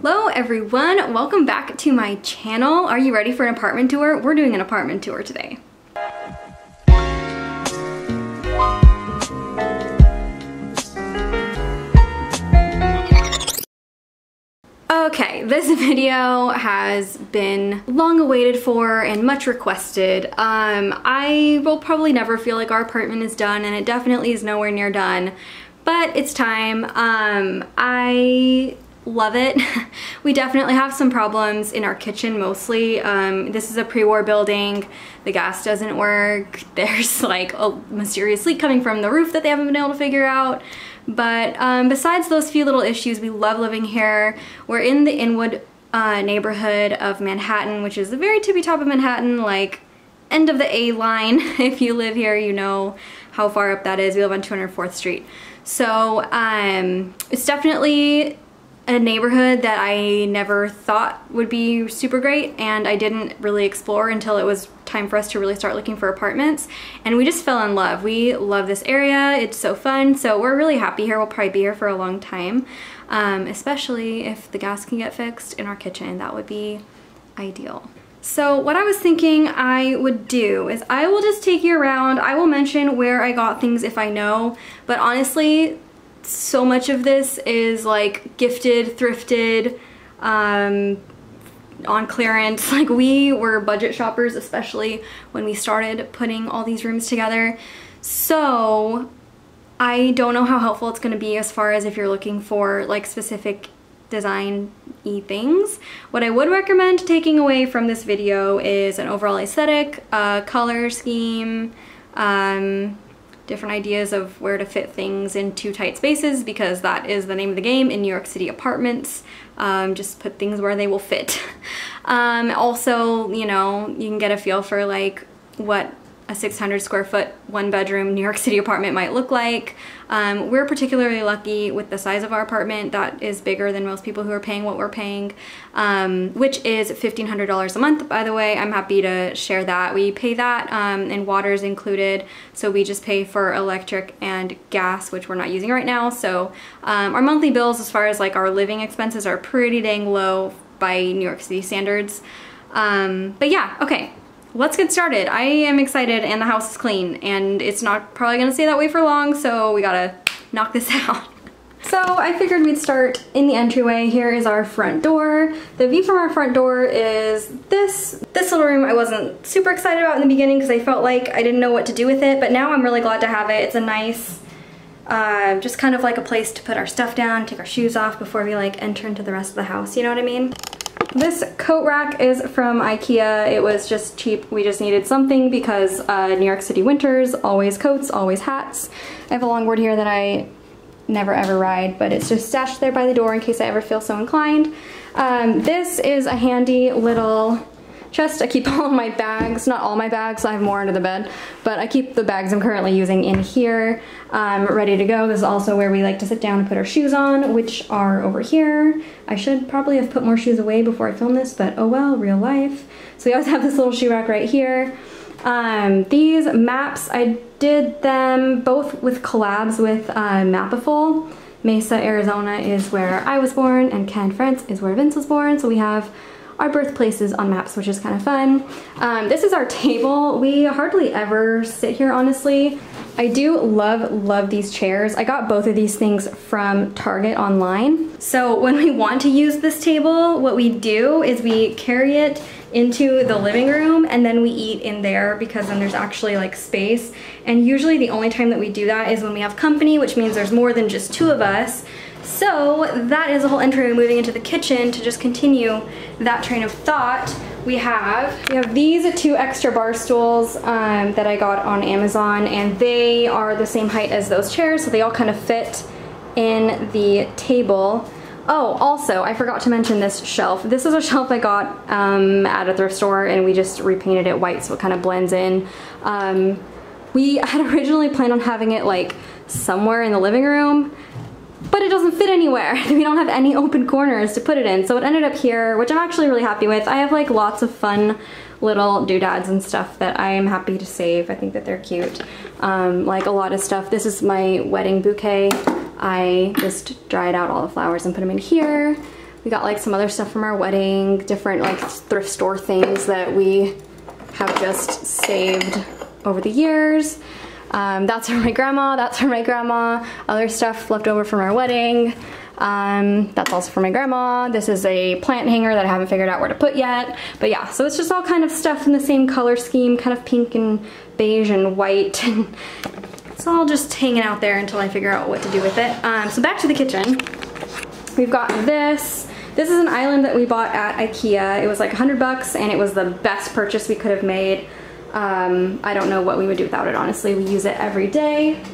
Hello everyone, welcome back to my channel. Are you ready for an apartment tour? We're doing an apartment tour today. Okay, this video has been long awaited for and much requested. I will probably never feel like our apartment is done, and it definitely is nowhere near done, but it's time. I love it. We definitely have some problems in our kitchen mostly. This is a pre-war building. The gas doesn't work. There's like a mysterious leak coming from the roof that they haven't been able to figure out. But besides those few little issues, we love living here. We're in the Inwood neighborhood of Manhattan, which is the very tippy top of Manhattan, like end of the A line. If you live here, you know how far up that is. We live on 204th Street. So it's definitely a neighborhood that I never thought would be super great, and I didn't really explore until it was time for us to really start looking for apartments, and we just fell in love. We love this area. It's so fun, so we're really happy here. We'll probably be here for a long time, especially if the gas can get fixed in our kitchen. That would be ideal. So what I was thinking I would do is I will just take you around. I will mention where I got things if I know, but honestly, so much of this is like gifted, thrifted, on clearance. Like, we were budget shoppers, especially when we started putting all these rooms together. So I don't know how helpful it's going to be as far as if you're looking for like specific design-y things. What I would recommend taking away from this video is an overall aesthetic, color scheme, different ideas of where to fit things into tight spaces, because that is the name of the game in New York City apartments. Just put things where they will fit. Also, you know, you can get a feel for like what a 600 square foot, one bedroom New York City apartment might look like. We're particularly lucky with the size of our apartment. That is bigger than most people who are paying what we're paying, which is $1,500 a month, by the way. I'm happy to share that. We pay that, and water's included, so we just pay for electric and gas, which we're not using right now. So our monthly bills, as far as like our living expenses, are pretty dang low by New York City standards. But yeah, okay. Let's get started. I am excited, and the house is clean, and it's not probably gonna stay that way for long, so we gotta knock this out. So I figured we'd start in the entryway. Here is our front door. The view from our front door is this little room. I wasn't super excited about in the beginning because I felt like I didn't know what to do with it, but now I'm really glad to have it. It's a nice, just kind of like a place to put our stuff down, take our shoes off before we like enter into the rest of the house, you know what I mean? This coat rack is from IKEA. It was just cheap. We just needed something because New York City winters, always coats, always hats. I have a longboard here that I never ever ride, but it's just stashed there by the door in case I ever feel so inclined. This is a handy little chest. I keep all of my bags, not all my bags, I have more under the bed, but I keep the bags I'm currently using in here, ready to go. This is also where we like to sit down and put our shoes on, which are over here. I should probably have put more shoes away before I film this, but oh well, real life. So we always have this little shoe rack right here. These maps, I did them both with collabs with Mapiful. Mesa, Arizona is where I was born, and Cannes, France is where Vince was born, so we have our birthplaces on maps, which is kind of fun. This is our table. We hardly ever sit here, honestly. I do love these chairs. I got both of these things from Target online. So when we want to use this table, what we do is we carry it into the living room, and then we eat in there because then there's actually like space. And usually the only time that we do that is when we have company, which means there's more than just two of us. So that is the whole entry. Moving into the kitchen to just continue that train of thought. We have these two extra bar stools that I got on Amazon, and they are the same height as those chairs, so they all kind of fit in the table. Oh, also, I forgot to mention this shelf. This is a shelf I got at a thrift store, and we just repainted it white so it kind of blends in. We had originally planned on having it like somewhere in the living room, but it doesn't fit anywhere. We don't have any open corners to put it in, so it ended up here, which I'm actually really happy with. I have like lots of fun little doodads and stuff that I am happy to save. I think that they're cute. Like a lot of stuff. This is my wedding bouquet. I just dried out all the flowers and put them in here. We got like some other stuff from our wedding, different like thrift store things that we have just saved over the years. That's from my grandma, that's from my grandma. Other stuff left over from our wedding. That's also from my grandma. This is a plant hanger that I haven't figured out where to put yet. But yeah, so it's just all kind of stuff in the same color scheme, kind of pink and beige and white. It's all just hanging out there until I figure out what to do with it. So back to the kitchen. We've got this. This is an island that we bought at IKEA. It was like 100 bucks and it was the best purchase we could have made. I don't know what we would do without it, honestly. We use it every day.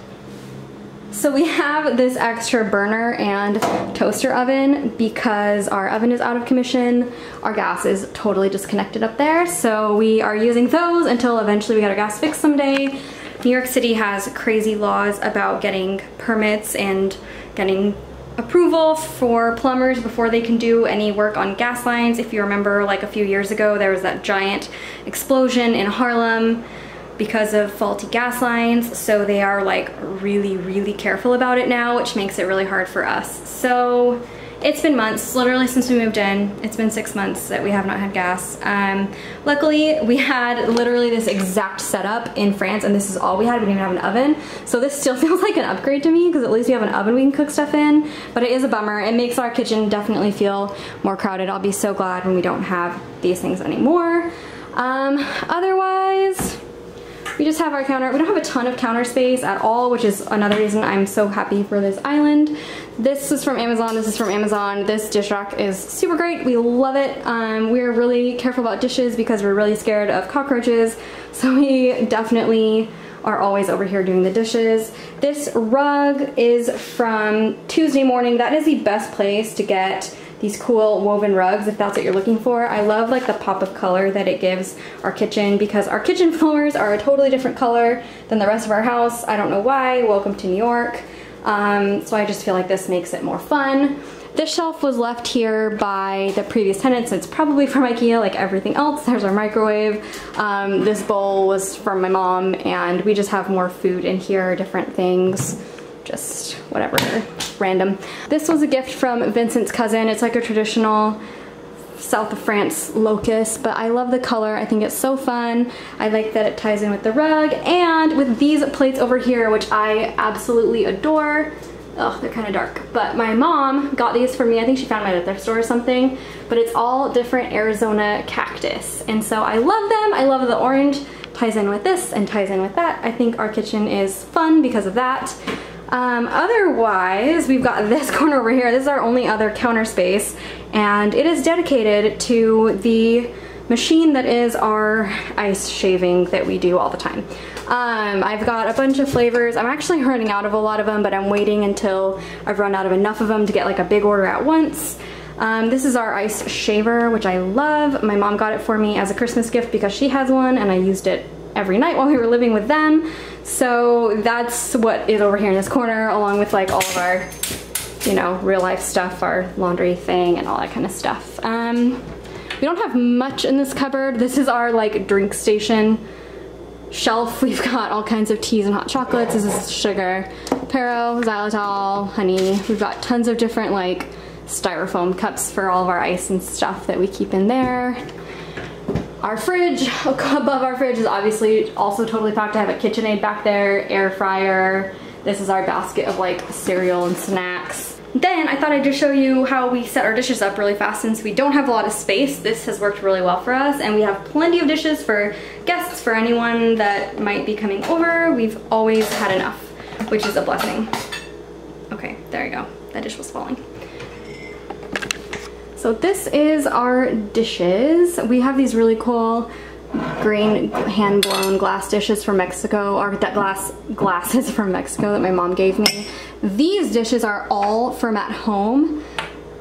So we have this extra burner and toaster oven because our oven is out of commission. Our gas is totally disconnected up there. So we are using those until eventually we get our gas fixed someday. New York City has crazy laws about getting permits and getting approval for plumbers before they can do any work on gas lines. If you remember, like a few years ago, there was that giant explosion in Harlem because of faulty gas lines, so they are like really careful about it now, which makes it really hard for us. So it's been months, literally since we moved in. It's been 6 months that we have not had gas. Luckily, we had literally this exact setup in France, and this is all we had. We didn't even have an oven. So this still feels like an upgrade to me because at least we have an oven we can cook stuff in, but it is a bummer. It makes our kitchen definitely feel more crowded. I'll be so glad when we don't have these things anymore. Otherwise, we just have our counter. We don't have a ton of counter space at all, which is another reason I'm so happy for this island. This is from Amazon, this is from Amazon. This dish rack is super great, we love it. We're really careful about dishes because we're really scared of cockroaches, so we definitely are always over here doing the dishes. This rug is from Tuesday Morning. That is the best place to get these cool woven rugs if that's what you're looking for. I love like the pop of color that it gives our kitchen because our kitchen floors are a totally different color than the rest of our house. I don't know why. Welcome to New York. So I just feel like this makes it more fun. This shelf was left here by the previous tenant, so it's probably from IKEA like everything else. There's our microwave. This bowl was from my mom, and we just have more food in here, different things. Just whatever, random. This was a gift from Vincent's cousin. It's like a traditional south of France locust, but I love the color. I think it's so fun. I like that it ties in with the rug and with these plates over here, which I absolutely adore. Oh, they're kind of dark, but my mom got these for me. I think she found them at a thrift store or something, but it's all different Arizona cactus, and so I love them. I love the orange, ties in with this and ties in with that. I think our kitchen is fun because of that. Otherwise, we've got this corner over here. This is our only other counter space, and it is dedicated to the machine that is our ice shaving that we do all the time. I've got a bunch of flavors. I'm actually running out of a lot of them, but I'm waiting until I've run out of enough of them to get like a big order at once. This is our ice shaver, which I love. My mom got it for me as a Christmas gift because she has one, and I used it every night while we were living with them. So that's what is over here in this corner, along with like all of our, you know, real life stuff, our laundry thing and all that kind of stuff. We don't have much in this cupboard. This is our like drink station shelf. We've got all kinds of teas and hot chocolates. This is sugar, Pero, xylitol, honey. We've got tons of different like styrofoam cups for all of our ice and stuff that we keep in there. Our fridge, above our fridge is obviously also totally packed. I have a KitchenAid back there, air fryer. This is our basket of like cereal and snacks. Then I thought I'd just show you how we set our dishes up really fast since we don't have a lot of space. This has worked really well for us, and we have plenty of dishes for guests, for anyone that might be coming over. We've always had enough, which is a blessing. Okay, there you go. That dish was falling. So this is our dishes. We have these really cool green hand-blown glass dishes from Mexico, or glasses from Mexico that my mom gave me. These dishes are all from at home,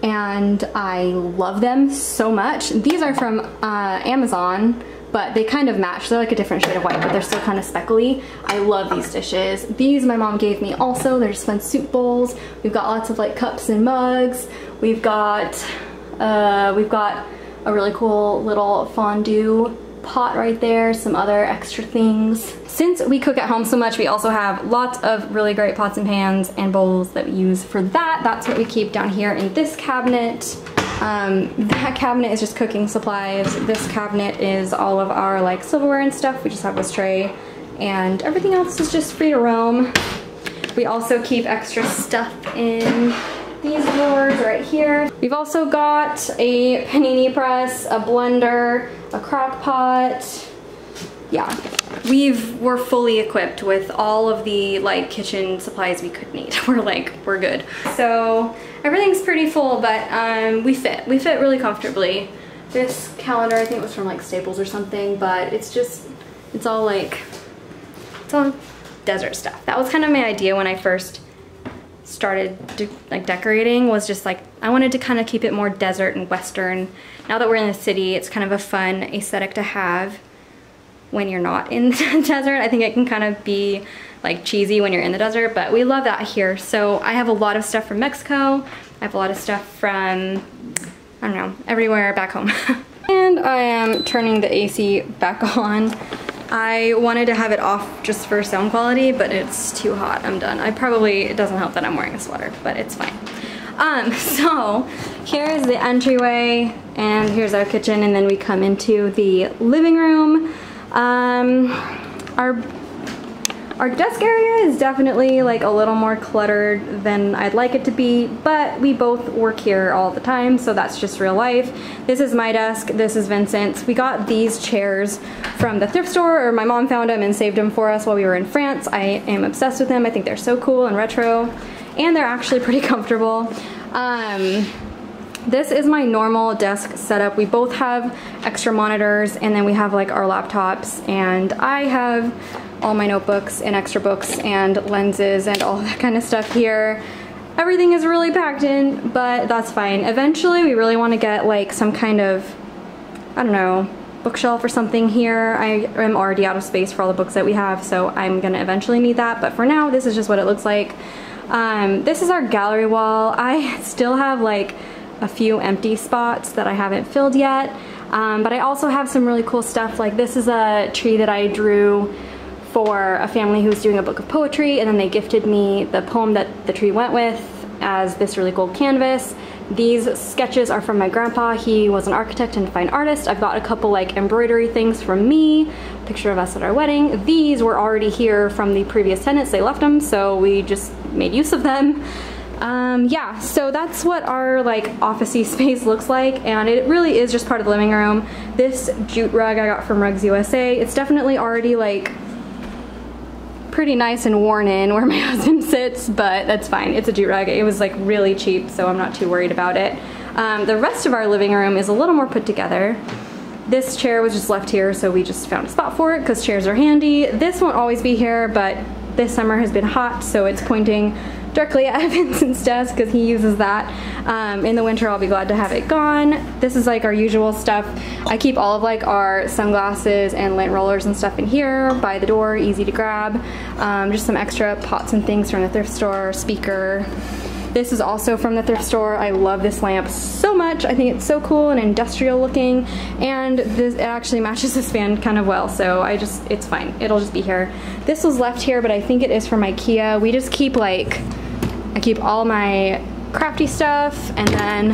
and I love them so much. These are from Amazon, but they kind of match. They're like a different shade of white, but they're still kind of speckly. I love these dishes. These my mom gave me also. They're just fun soup bowls. We've got lots of like cups and mugs. We've got a really cool little fondue pot right there, some other extra things. Since we cook at home so much, we also have lots of really great pots and pans and bowls that we use for that. That's what we keep down here in this cabinet. That cabinet is just cooking supplies. This cabinet is all of our like silverware and stuff. We just have this tray, and everything else is just free to roam. We also keep extra stuff in these drawers right here. We've also got a panini press, a blender, a crock pot. Yeah, we're fully equipped with all of the like kitchen supplies we could need. We're good. So everything's pretty full, but we fit really comfortably. This calendar, I think it was from like Staples or something, but it's all desert stuff. That was kind of my idea when I first started decorating, was just like I wanted to kind of keep it more desert and western. Now that we're in the city, it's kind of a fun aesthetic to have when you're not in the desert. I think it can kind of be like cheesy when you're in the desert, but we love that here. So I have a lot of stuff from Mexico. I have a lot of stuff from, I don't know, everywhere back home. And I am turning the AC back on. I wanted to have it off just for sound quality, but it's too hot. I'm done. It doesn't help that I'm wearing a sweater, but it's fine. So here's the entryway, and here's our kitchen, and then we come into the living room. Our desk area is definitely like a little more cluttered than I'd like it to be, but we both work here all the time, so that's just real life. This is my desk, this is Vincent's. We got these chairs from the thrift store, or my mom found them and saved them for us while we were in France. I am obsessed with them. I think they're so cool and retro, and they're actually pretty comfortable. This is my normal desk setup. We both have extra monitors, and then we have like our laptops, and I have all my notebooks and extra books and lenses and all that kind of stuff here. Everything is really packed in, but that's fine. Eventually we really want to get like some kind of, I don't know, bookshelf or something here. I am already out of space for all the books that we have, so I'm gonna eventually need that, but for now this is just what it looks like. This is our gallery wall. I still have like a few empty spots that I haven't filled yet, but I also have some really cool stuff. Like this is a tree that I drew for a family who was doing a book of poetry, and then they gifted me the poem that the tree went with as this really cool canvas. These sketches are from my grandpa. He was an architect and fine artist. I've got a couple like embroidery things from me, picture of us at our wedding. These were already here from the previous tenants. They left them, so we just made use of them. Yeah, so that's what our like officey space looks like, and it really is just part of the living room. This jute rug I got from Rugs USA. It's definitely already like pretty nice and worn in where my husband sits, but that's fine. It's a jute rug. It was like really cheap, so I'm not too worried about it. The rest of our living room is a little more put together. This chair was just left here, so we just found a spot for it because chairs are handy. This won't always be here, but this summer has been hot, so it's pointing directly at Vincent's desk because he uses that. In the winter I'll be glad to have it gone. This is like our usual stuff. I keep all of like our sunglasses and lint rollers and stuff in here by the door, easy to grab. Just some extra pots and things from the thrift store, speaker. This is also from the thrift store. I love this lamp so much. I think it's so cool and industrial looking, and it actually matches this fan kind of well, so it's fine. It'll just be here. This was left here, but I think it is from IKEA. We just keep like, I keep all my crafty stuff, and then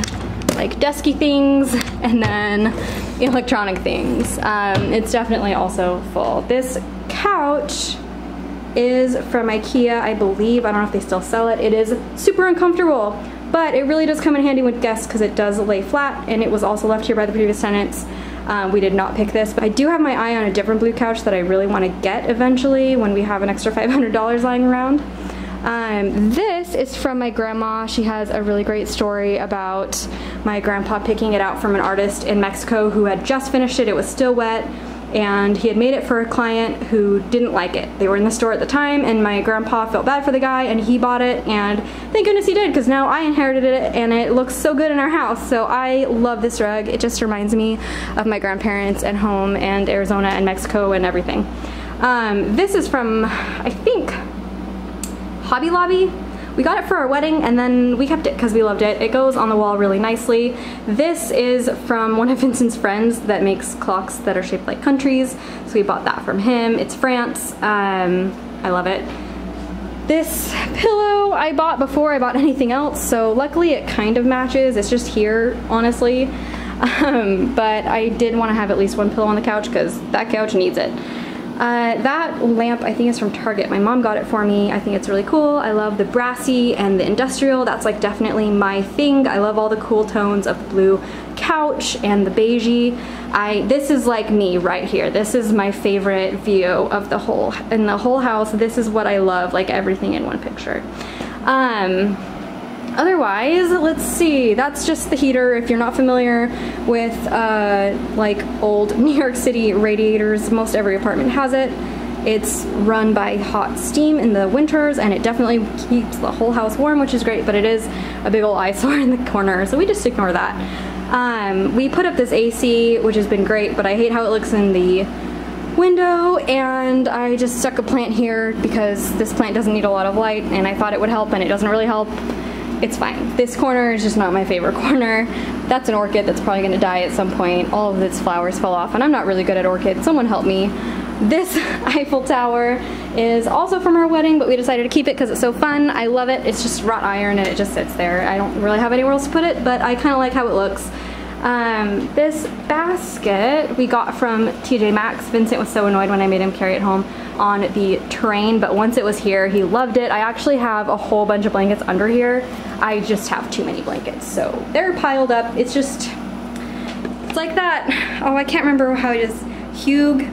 like desky things, and then electronic things. It's definitely also full. This couch is from IKEA, I believe. I don't know if they still sell it. It is super uncomfortable, but it really does come in handy with guests because it does lay flat, and it was also left here by the previous tenants. We did not pick this, but I do have my eye on a different blue couch that I really want to get eventually when we have an extra $500 lying around. This is from my grandma. She has a really great story about my grandpa picking it out from an artist in Mexico who had just finished it. It was still wet, and he had made it for a client who didn't like it. They were in the store at the time, and my grandpa felt bad for the guy, and he bought it, and thank goodness he did, because now I inherited it, and it looks so good in our house. So I love this rug. It just reminds me of my grandparents and home and Arizona and Mexico and everything. This is from, I think, Hobby Lobby. We got it for our wedding, and then we kept it because we loved it. It goes on the wall really nicely. This is from one of Vincent's friends that makes clocks that are shaped like countries, so we bought that from him. It's France. I love it. This pillow I bought before I bought anything else, so luckily it kind of matches. It's just here, honestly. But I did want to have at least one pillow on the couch because that couch needs it. That lamp I think is from Target. My mom got it for me. I think it's really cool. I love the brassy and the industrial. That's like definitely my thing. I love all the cool tones of the blue couch and the beigey. This is like me right here. This is my favorite view of the whole house. This is what I love, like everything in one picture. Otherwise, let's see, that's just the heater. If you're not familiar with like old New York City radiators, most every apartment has it. It's run by hot steam in the winters, and it definitely keeps the whole house warm, which is great, but it is a big old eyesore in the corner, so we just ignore that. We put up this AC, which has been great, but I hate how it looks in the window, and I just stuck a plant here because this plant doesn't need a lot of light, and I thought it would help, and it doesn't really help. It's fine. This corner is just not my favorite corner. That's an orchid that's probably gonna die at some point. All of its flowers fell off, and I'm not really good at orchids. Someone help me. This Eiffel Tower is also from our wedding, but we decided to keep it because it's so fun. I love it. It's just wrought iron and it just sits there. I don't really have anywhere else to put it, but I kind of like how it looks. This basket we got from TJ Maxx. Vincent was so annoyed when I made him carry it home on the train, but once it was here, he loved it. I actually have a whole bunch of blankets under here. I just have too many blankets, so they're piled up. It's like that. Oh, I can't remember how it is. Hugh,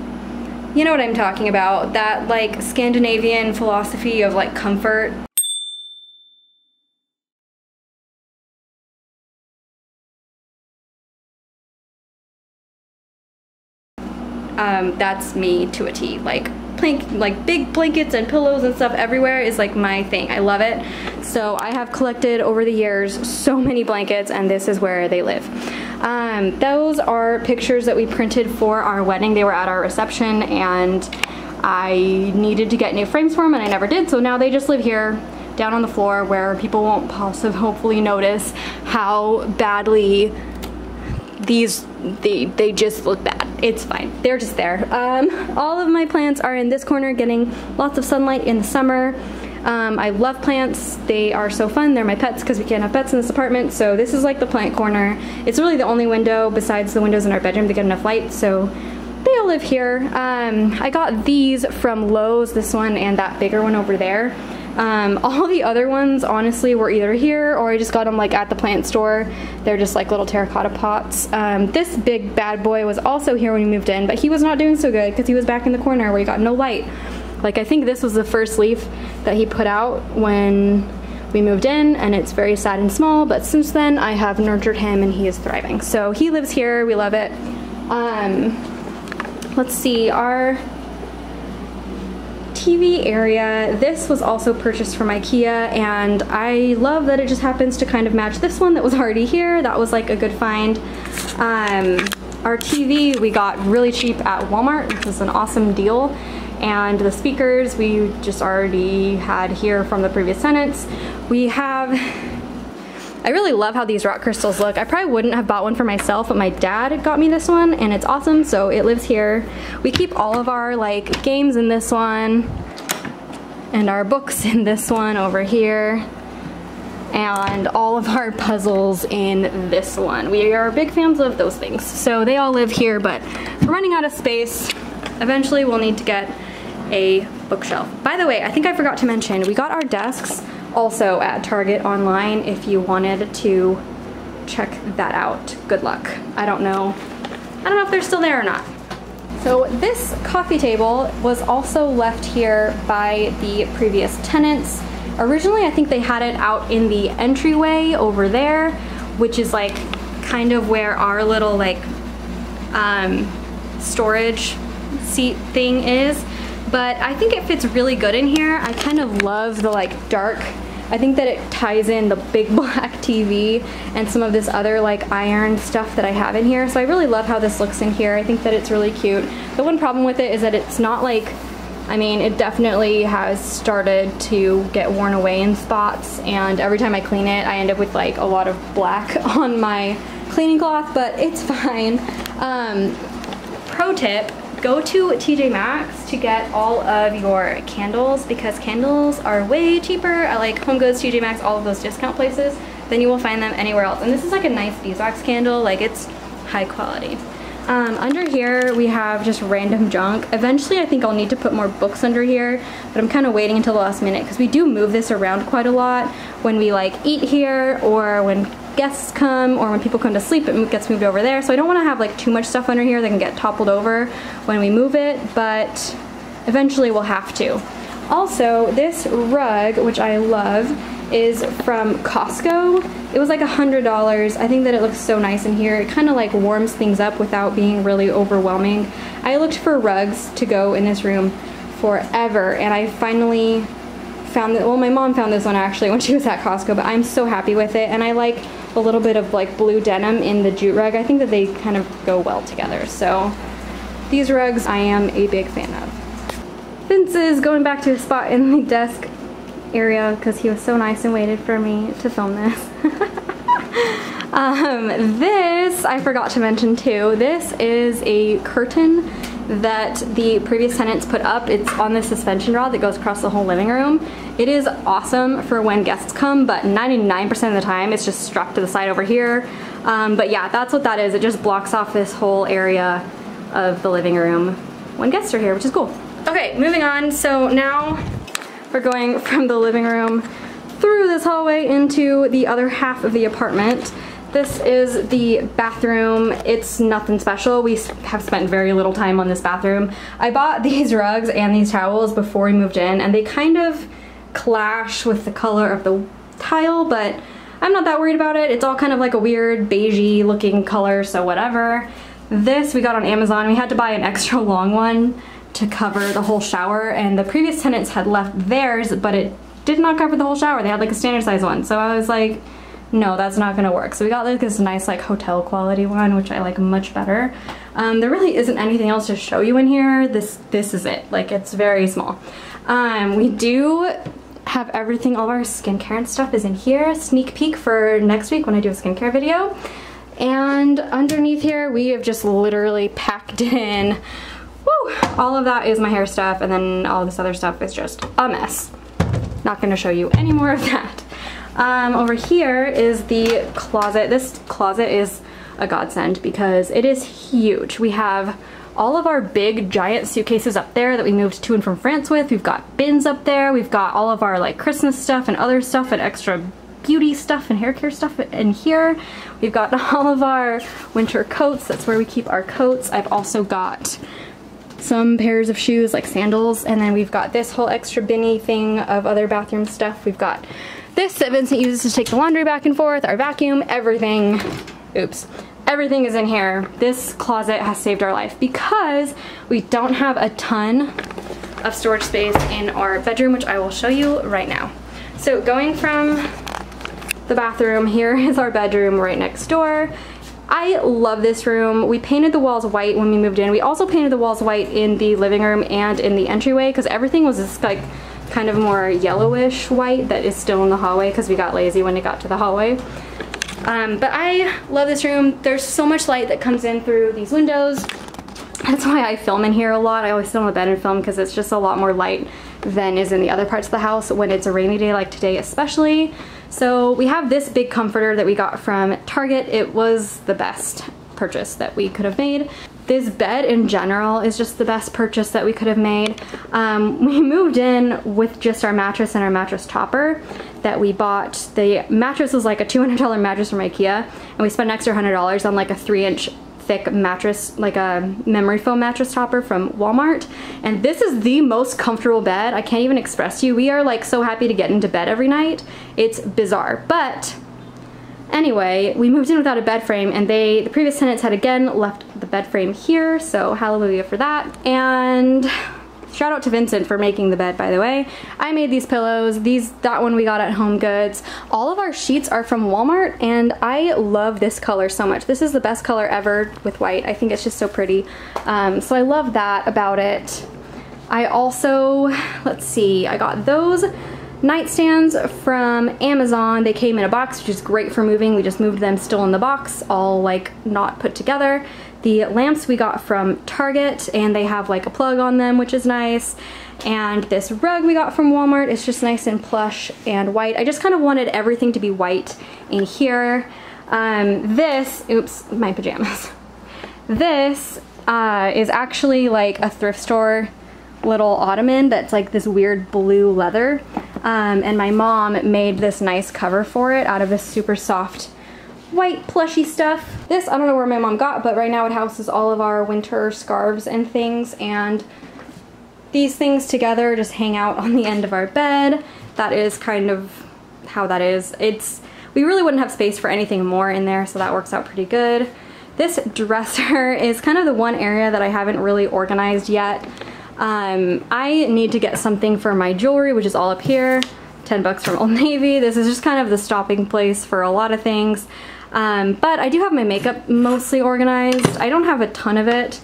you know what I'm talking about. That like Scandinavian philosophy of like comfort. That's me to a T. Like big blankets and pillows and stuff everywhere is like my thing. I love it. So I have collected over the years so many blankets, and this is where they live. Those are pictures that we printed for our wedding. They were at our reception, and I needed to get new frames for them, and I never did, so now they just live here down on the floor where people won't hopefully notice how badly they just look bad. It's fine. They're just there. All of my plants are in this corner getting lots of sunlight in the summer. I love plants. They are so fun. They're my pets because we can't have pets in this apartment, so this is like the plant corner. It's really the only window besides the windows in our bedroom to get enough light, so they all live here. I got these from Lowe's, this one and that bigger one over there. All the other ones honestly were either here or I just got them like at the plant store. They're just like little terracotta pots. This big bad boy was also here when we moved in, but he was not doing so good because he was back in the corner where he got no light. Like I think this was the first leaf that he put out when we moved in, and it's very sad and small, but since then I have nurtured him and he is thriving. So he lives here, we love it. Let's see, our TV area, this was also purchased from IKEA, and I love that it just happens to kind of match this one that was already here. That was like a good find. Our TV we got really cheap at Walmart. This is an awesome deal. And the speakers we just already had here from the previous tenants. We have, I really love how these rock crystals look. I probably wouldn't have bought one for myself, but my dad got me this one and it's awesome, so it lives here. We keep all of our like games in this one and our books in this one over here, and all of our puzzles in this one. We are big fans of those things, so they all live here, but we're running out of space. Eventually we'll need to get a bookshelf. By the way, I think I forgot to mention, we got our desks also at Target online if you wanted to check that out. Good luck. I don't know if they're still there or not. So this coffee table was also left here by the previous tenants. Originally I think they had it out in the entryway over there, which is like kind of where our little like storage seat thing is, but I think it fits really good in here. I kind of love the like dark, I think that it ties in the big black TV and some of this other like iron stuff that I have in here, so I really love how this looks in here. I think that it's really cute. The one problem with it is that it's not like, I mean, it definitely has started to get worn away in spots, and every time I clean it I end up with like a lot of black on my cleaning cloth, but it's fine. Pro tip, go to TJ Maxx to get all of your candles, because candles are way cheaper at like Home Goods, TJ Maxx, all of those discount places than you will find them anywhere else. And this is like a nice beeswax candle, like it's high quality. Under here we have just random junk. Eventually I think I'll need to put more books under here, but I'm kind of waiting until the last minute because we do move this around quite a lot when we like eat here, or when guests come, or when people come to sleep, it gets moved over there. So I don't want to have like too much stuff under here that can get toppled over when we move it, but eventually we'll have to. Also, this rug, which I love, is from Costco. It was like $100. I think that it looks so nice in here. It kind of like warms things up without being really overwhelming. I looked for rugs to go in this room forever, and I finally found that. Well, my mom found this one actually when she was at Costco, but I'm so happy with it. And I like a little bit of like blue denim in the jute rug. I think that they kind of go well together. So these rugs I am a big fan of. Vince is going back to his spot in the desk area because he was so nice and waited for me to film this. This I forgot to mention too. This is a curtain that the previous tenants put up. It's on the suspension rod that goes across the whole living room. It is awesome for when guests come, but 99% of the time it's just strapped to the side over here. But yeah, that's what that is. It just blocks off this whole area of the living room when guests are here, which is cool. Okay, moving on. So now we're going from the living room through this hallway into the other half of the apartment. This is the bathroom. It's nothing special. We have spent very little time on this bathroom. I bought these rugs and these towels before we moved in, and they kind of clash with the color of the tile, but I'm not that worried about it. It's all kind of like a weird beigey looking color, so whatever. This we got on Amazon. We had to buy an extra long one to cover the whole shower, and the previous tenants had left theirs, but it did not cover the whole shower. They had like a standard size one, so I was like, no, that's not gonna work. So we got like this nice like hotel quality one, which I like much better. There really isn't anything else to show you in here. This is it. Like, it's very small. We do have everything, all of our skincare and stuff is in here. Sneak peek for next week when I do a skincare video. And underneath here we have just literally packed in, woo, all of that is my hair stuff, and then all this other stuff is just a mess. Not gonna show you any more of that. Over here is the closet. This closet is a godsend because it is huge. We have all of our big giant suitcases up there that we moved to and from France with. We've got bins up there. We've got all of our like Christmas stuff and other stuff and extra beauty stuff and hair care stuff in here. We've got all of our winter coats. That's where we keep our coats. I've also got some pairs of shoes like sandals, and then we've got this whole extra binny thing of other bathroom stuff. We've got this that Vincent uses to take the laundry back and forth, our vacuum, everything. Oops. Everything is in here. This closet has saved our life because we don't have a ton of storage space in our bedroom, which I will show you right now. So going from the bathroom, here is our bedroom right next door. I love this room. We painted the walls white when we moved in. We also painted the walls white in the living room and in the entryway because everything was just like kind of more yellowish white that is still in the hallway because we got lazy when it got to the hallway. But I love this room. There's so much light that comes in through these windows. That's why I film in here a lot. I always sit on the bed and film because it's just a lot more light than is in the other parts of the house when it's a rainy day like today especially. So we have this big comforter that we got from Target. It was the best purchase that we could have made. This bed in general is just the best purchase that we could have made. We moved in with just our mattress and our mattress topper that we bought. The mattress was like a $200 mattress from IKEA, and we spent an extra $100 on like a 3-inch thick mattress, like a memory foam mattress topper from Walmart. And this is the most comfortable bed. I can't even express to you. We are like so happy to get into bed every night. It's bizarre. But anyway, we moved in without a bed frame, and the previous tenants had again left the bed frame here, so hallelujah for that. And shout out to Vincent for making the bed, by the way. I made these pillows. That one we got at Home Goods. All of our sheets are from Walmart, and I love this color so much. This is the best color ever with white. I think it's just so pretty. So I love that about it. I also, let's see, I got those nightstands from Amazon. They came in a box, which is great for moving. We just moved them still in the box, all like not put together. The lamps we got from Target, and they have like a plug on them, which is nice. And this rug we got from Walmart. It's just nice and plush and white. I just kind of wanted everything to be white in here. Oops, my pajamas. This is actually like a thrift store little ottoman that's like this weird blue leather. And my mom made this nice cover for it out of this super soft white plushy stuff. This, I don't know where my mom got, but right now it houses all of our winter scarves and things, and these things together just hang out on the end of our bed. That is kind of how that is. We really wouldn't have space for anything more in there, so that works out pretty good. This dresser is kind of the one area that I haven't really organized yet. I need to get something for my jewelry, which is all up here. 10 bucks from Old Navy. This is just kind of the stopping place for a lot of things. But I do have my makeup mostly organized. I don't have a ton of it,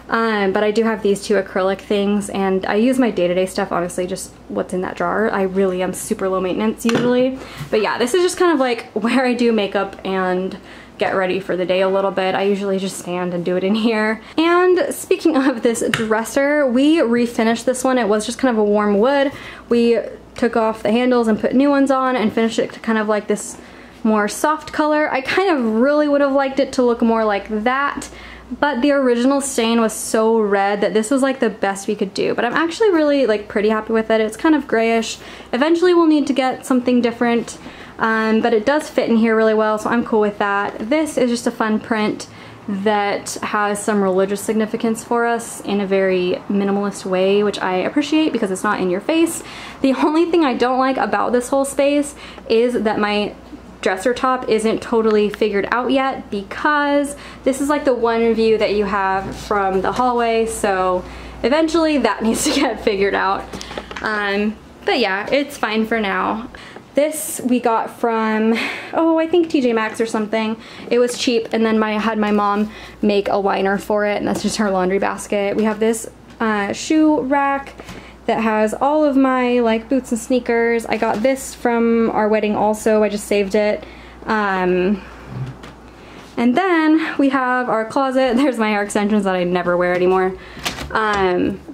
but I do have these two acrylic things, and I use my day-to-day stuff, honestly, just what's in that drawer. I really am super low maintenance usually. But yeah, this is just kind of like where I do makeup and get ready for the day a little bit. I usually just stand and do it in here. And speaking of this dresser, we refinished this one. It was just kind of a warm wood. We took off the handles and put new ones on and finished it to kind of like this more soft color. I kind of really would have liked it to look more like that, but the original stain was so red that this was like the best we could do. But I'm actually really like pretty happy with it. It's kind of grayish. Eventually we'll need to get something different, but it does fit in here really well, so I'm cool with that. This is just a fun print that has some religious significance for us in a very minimalist way, which I appreciate because it's not in your face. The only thing I don't like about this whole space is that my dresser top isn't totally figured out yet, because this is like the one view that you have from the hallway, so eventually that needs to get figured out. But yeah, it's fine for now. This we got from, oh, I think TJ Maxx or something. It was cheap, and then I had my mom make a liner for it, and that's just her laundry basket. We have this shoe rack that has all of my like boots and sneakers. I got this from our wedding also. I just saved it. And then we have our closet. There's my hair extensions that I never wear anymore.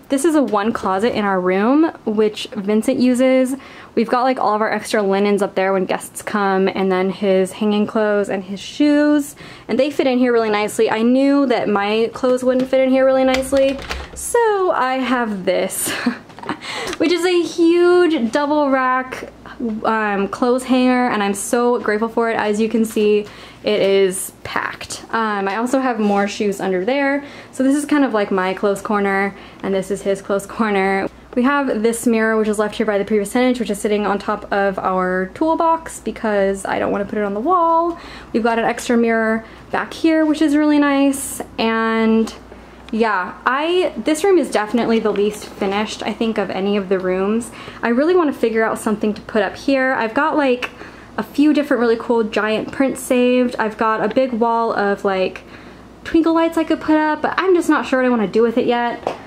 This is a one closet in our room, which Vincent uses. We've got like all of our extra linens up there when guests come, and then his hanging clothes and his shoes, and they fit in here really nicely. I knew that my clothes wouldn't fit in here really nicely, so I have this, which is a huge double rack clothes hanger, and I'm so grateful for it. As you can see, it is packed. I also have more shoes under there, so this is kind of like my clothes corner, and this is his clothes corner. We have this mirror, which was left here by the previous tenant, which is sitting on top of our toolbox because I don't want to put it on the wall. We've got an extra mirror back here, which is really nice. And yeah, this room is definitely the least finished, I think, of any of the rooms. I really want to figure out something to put up here. I've got like a few different really cool giant prints saved. I've got a big wall of like twinkle lights I could put up, but I'm just not sure what I want to do with it yet.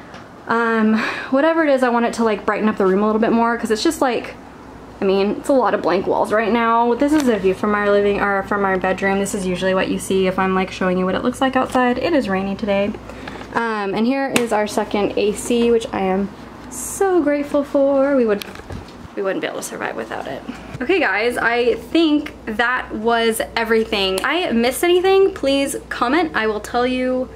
Whatever it is, I want it to like brighten up the room a little bit more, because it's just like, I mean, it's a lot of blank walls right now. This is a view from our from our bedroom. This is usually what you see if I'm like showing you what it looks like outside. It is rainy today. And here is our second AC, which I am so grateful for. We wouldn't be able to survive without it. Okay guys, I think that was everything. If I missed anything, please comment. I will tell you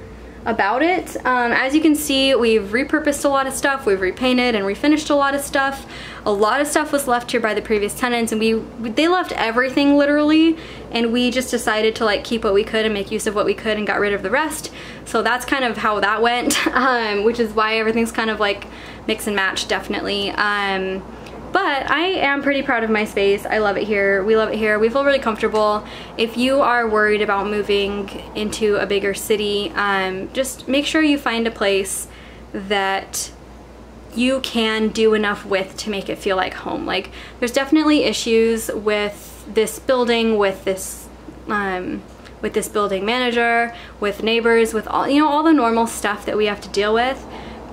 about it. As you can see, we've repurposed a lot of stuff, we've repainted and refinished a lot of stuff. A lot of stuff was left here by the previous tenants, and they left everything literally, and we just decided to like keep what we could and make use of what we could and got rid of the rest. So that's kind of how that went, which is why everything's kind of like mix and match, definitely. But I am pretty proud of my space. I love it here. We love it here. We feel really comfortable. If you are worried about moving into a bigger city, just make sure you find a place that you can do enough with to make it feel like home. Like, there's definitely issues with this building, with this building manager, with neighbors, with all, you know, all the normal stuff that we have to deal with.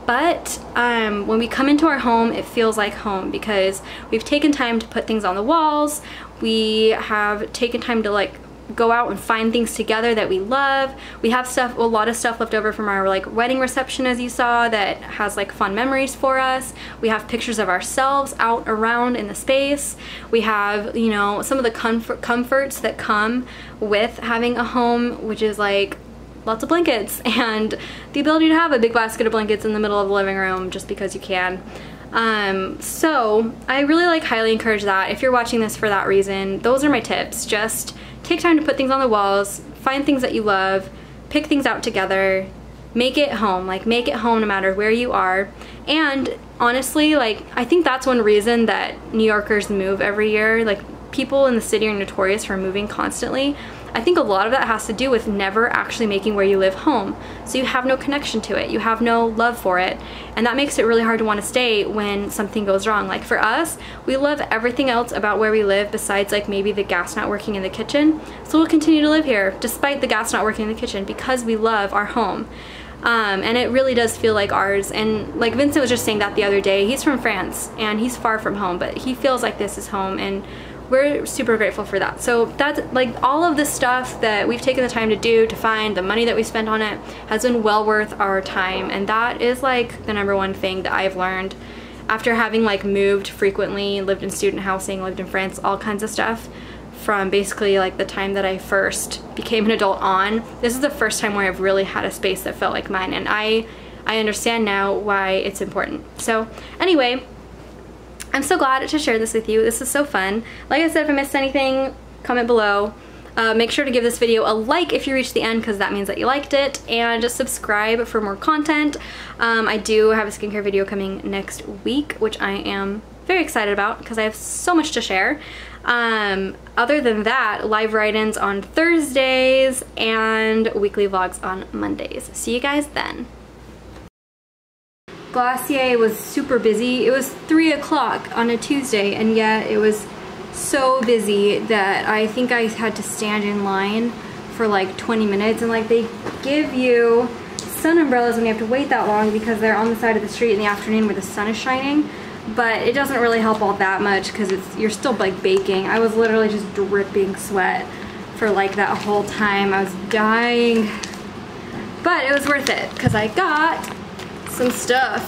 But when we come into our home, it feels like home because we've taken time to put things on the walls. We have taken time to like go out and find things together that we love. We have a lot of stuff left over from our like wedding reception, as you saw, that has like fun memories for us. We have pictures of ourselves out around in the space. We have, you know, some of the comforts that come with having a home, which is like lots of blankets and the ability to have a big basket of blankets in the middle of the living room just because you can. So I really like highly encourage that. If you're watching this for that reason, those are my tips. Just take time to put things on the walls, find things that you love, pick things out together, make it home. Like, make it home no matter where you are. And honestly, like, I think that's one reason that New Yorkers move every year. Like, people in the city are notorious for moving constantly. I think a lot of that has to do with never actually making where you live home. So you have no connection to it, you have no love for it, and that makes it really hard to want to stay when something goes wrong. Like for us, we love everything else about where we live besides like maybe the gas not working in the kitchen. So we'll continue to live here despite the gas not working in the kitchen because we love our home. And it really does feel like ours. And like Vincent was just saying that the other day, he's from France and he's far from home, but he feels like this is home, and we're super grateful for that. So that's like all of the stuff that we've taken the time to do, to find, the money that we spent on it has been well worth our time. And that is like the #1 thing that I've learned after having like moved frequently, lived in student housing, lived in France, all kinds of stuff from basically like the time that I first became an adult on. This is the first time where I've really had a space that felt like mine, and I understand now why it's important. So anyway, I'm so glad to share this with you. This is so fun. Like I said, if I missed anything, comment below. Make sure to give this video a like if you reached the end, because that means that you liked it, and just subscribe for more content. I do have a skincare video coming next week, which I am very excited about because I have so much to share. Other than that, live write-ins on Thursdays and weekly vlogs on Mondays. See you guys then. Glacier was super busy. It was 3 o'clock on a Tuesday, and yet it was so busy that I think I had to stand in line for like 20 minutes. And like, they give you sun umbrellas when you have to wait that long because they're on the side of the street in the afternoon where the sun is shining, but it doesn't really help all that much because you're still like baking. I was literally just dripping sweat for like that whole time. I was dying, but it was worth it because I got some stuff.